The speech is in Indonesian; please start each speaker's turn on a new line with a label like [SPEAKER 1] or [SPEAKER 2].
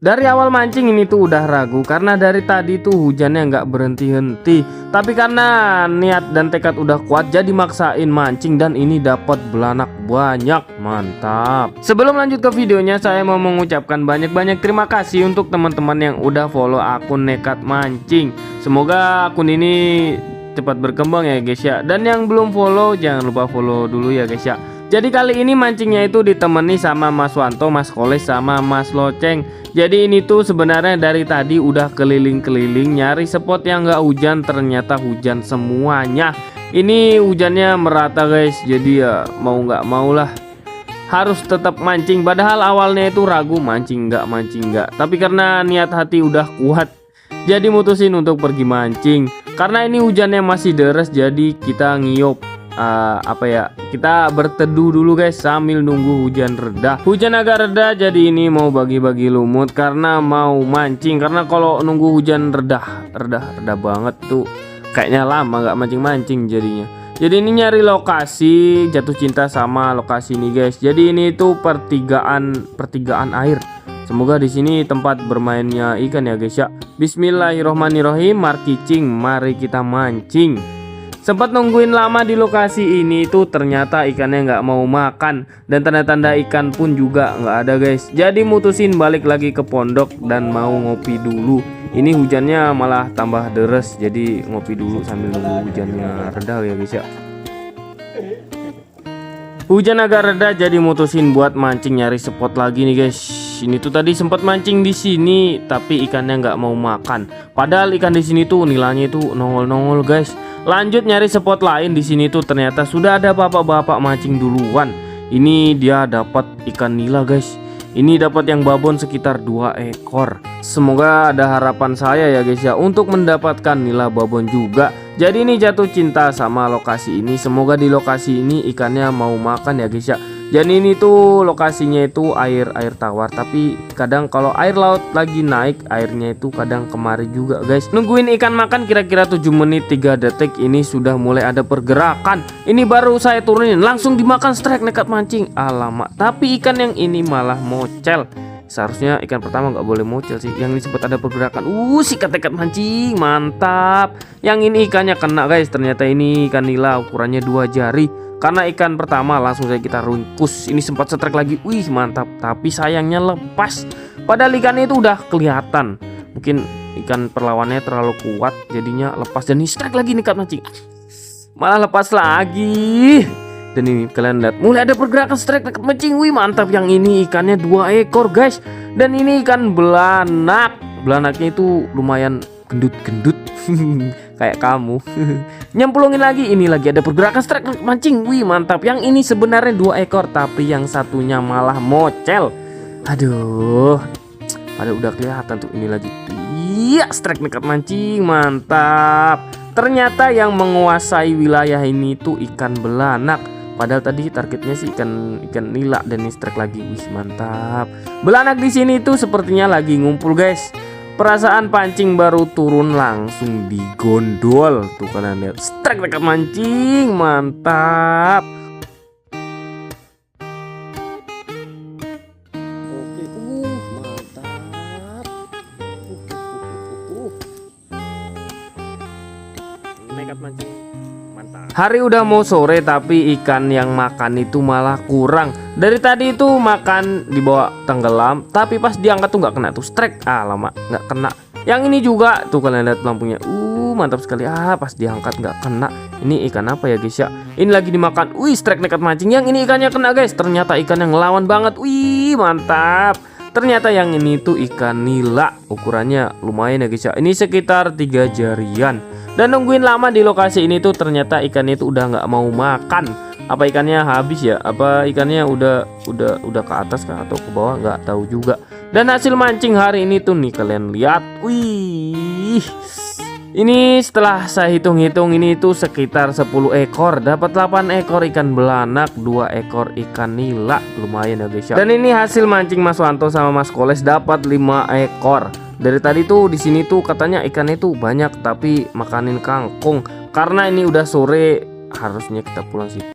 [SPEAKER 1] Dari awal mancing ini tuh udah ragu karena dari tadi tuh hujannya nggak berhenti-henti. Tapi karena niat dan tekad udah kuat jadi maksain mancing dan ini dapat belanak banyak. Mantap. Sebelum lanjut ke videonya, saya mau mengucapkan banyak-banyak terima kasih untuk teman-teman yang udah follow akun Nekat Mancing. Semoga akun ini cepat berkembang ya guys ya. Dan yang belum follow jangan lupa follow dulu ya guys ya. Jadi kali ini mancingnya itu ditemani sama Mas Wanto, Mas Koles sama Mas Loceng. Jadi ini tuh sebenarnya dari tadi udah keliling-keliling nyari spot yang nggak hujan, ternyata hujan semuanya. Ini hujannya merata guys. Jadi ya mau nggak mau lah harus tetap mancing. Padahal awalnya itu ragu mancing nggak. Tapi karena niat hati udah kuat, jadi mutusin untuk pergi mancing. Karena ini hujannya masih deras, jadi kita ngiyop. Kita berteduh dulu guys sambil nunggu hujan reda. Hujan agak reda, jadi ini mau bagi-bagi lumut karena mau mancing. Karena kalau nunggu hujan reda banget tuh kayaknya lama nggak mancing jadinya. Jadi ini nyari lokasi, jatuh cinta sama lokasi ini guys. Jadi ini tuh pertigaan air. Semoga di sini tempat bermainnya ikan ya guys ya. Bismillahirrohmanirrohim. Markicing, mari kita mancing. Sempat nungguin lama di lokasi ini tuh ternyata ikannya nggak mau makan dan tanda-tanda ikan pun juga nggak ada guys. Jadi mutusin balik lagi ke pondok dan mau ngopi dulu. Ini hujannya malah tambah deres, jadi ngopi dulu sambil nunggu hujannya reda ya guys ya. Hujan agak reda jadi mutusin buat mancing nyari spot lagi nih guys. Ini tuh tadi sempat mancing di sini tapi ikannya nggak mau makan. Padahal ikan di sini tuh nilainya itu nongol guys. Lanjut nyari spot lain di sini tuh ternyata sudah ada bapak-bapak mancing duluan. Ini dia dapat ikan nila guys. Ini dapat yang babon sekitar 2 ekor. Semoga ada harapan saya ya guys ya untuk mendapatkan nila babon juga. Jadi ini jatuh cinta sama lokasi ini. Semoga di lokasi ini ikannya mau makan ya guys ya. Dan ini tuh lokasinya itu air tawar, tapi kadang kalau air laut lagi naik airnya itu kadang kemari juga guys. Nungguin ikan makan kira-kira 7 menit 3 detik ini sudah mulai ada pergerakan. Ini baru saya turunin langsung dimakan strike Nekat Mancing. Alamak, tapi ikan yang ini malah mocel. Seharusnya ikan pertama nggak boleh mocel sih. Yang ini sempat ada pergerakan. Sikat Nekat Mancing, mantap. Yang ini ikannya kena guys. Ternyata ini ikan nila ukurannya 2 jari. Karena ikan pertama langsung saja kita ringkus. Ini sempat strike lagi. Wih mantap. Tapi sayangnya lepas. Padahal ikannya itu udah kelihatan. Mungkin ikan perlawannya terlalu kuat jadinya lepas. Dan ini strike lagi Nekat Mancing. Malah lepas lagi. Dan ini kalian lihat mulai ada pergerakan strike Nekat Mancing. Wih mantap. Yang ini ikannya 2 ekor guys. Dan ini ikan belanak. Belanaknya itu lumayan gendut-gendut. Kayak kamu. Nyemplungin lagi. Ini lagi ada pergerakan strike Nekat Mancing. Wih mantap. Yang ini sebenarnya 2 ekor tapi yang satunya malah mocel. Aduh, padahal udah kelihatan tuh. Ini lagi. Iya, strike Nekat Mancing, mantap. Ternyata yang menguasai wilayah ini tuh ikan belanak. Padahal tadi targetnya sih ikan nila dan ini strike lagi. Wih mantap. Belanak di sini tuh sepertinya lagi ngumpul guys. Perasaan pancing baru turun langsung digondol. Tuh kalian lihat strike Nekat Mancing, mantap. Oke, mantap. Nekat Mancing, mantap. Hari udah mau sore tapi ikan yang makan itu malah kurang. Dari tadi itu makan dibawa tenggelam, tapi pas diangkat tuh nggak kena tuh strike. Lama nggak kena. Yang ini juga tuh kalian lihat lampunya. Mantap sekali. Pas diangkat nggak kena. Ini ikan apa ya guys ya? Ini lagi dimakan. Wih strike Nekat Mancing. Yang ini ikannya kena guys. Ternyata ikan yang ngelawan banget. Wih mantap. Ternyata yang ini tuh ikan nila. Ukurannya lumayan ya guys ya. Ini sekitar 3 jarian. Dan nungguin lama di lokasi ini tuh ternyata ikannya itu udah nggak mau makan. Apa ikannya habis ya? Apa ikannya udah ke atas kah atau ke bawah, nggak tahu juga. Dan hasil mancing hari ini tuh nih kalian lihat. Wih. Ini setelah saya hitung-hitung ini tuh sekitar 10 ekor. Dapat 8 ekor ikan belanak, 2 ekor ikan nila. Lumayan ya guys ya. Dan ini hasil mancing Mas Wanto sama Mas Koles dapat 5 ekor. Dari tadi tuh di sini tuh katanya ikannya tuh banyak tapi makanin kangkung. Karena ini udah sore harusnya kita pulang sih.